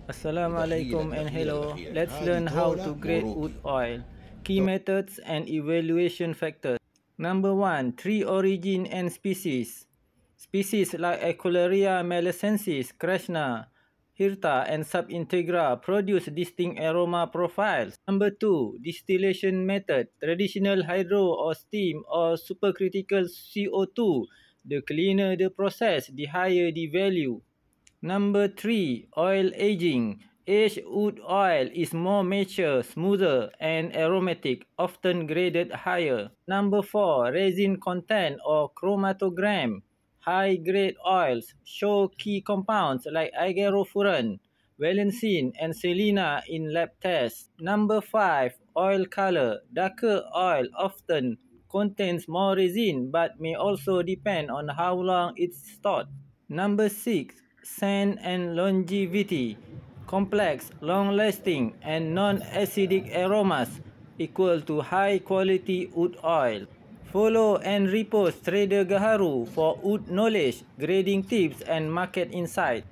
Assalamualaikum and hello. Let's learn how to grade wood oil. Key methods and evaluation factors. Number 1. Tree origin and species. Species like Echuleria melicensis, Krishna, Hirta and Subintegra produce distinct aroma profiles. Number 2. Distillation method. Traditional hydro or steam or supercritical CO2. The cleaner the process, the higher the value. Number 3. Oil aging. Aged wood oil is more mature, smoother, and aromatic, often graded higher. Number 4. Resin content or chromatogram. High-grade oils show key compounds like agarofurans, valencine, and selena in lab tests. Number 5. Oil color. Darker oil often contains more resin but may also depend on how long it's stored. Number 6. Scent and longevity. Complex, long-lasting, and non-acidic aromas equal to high-quality wood oil. Follow and repost Trader Gaharu for wood knowledge, grading tips, and market insight.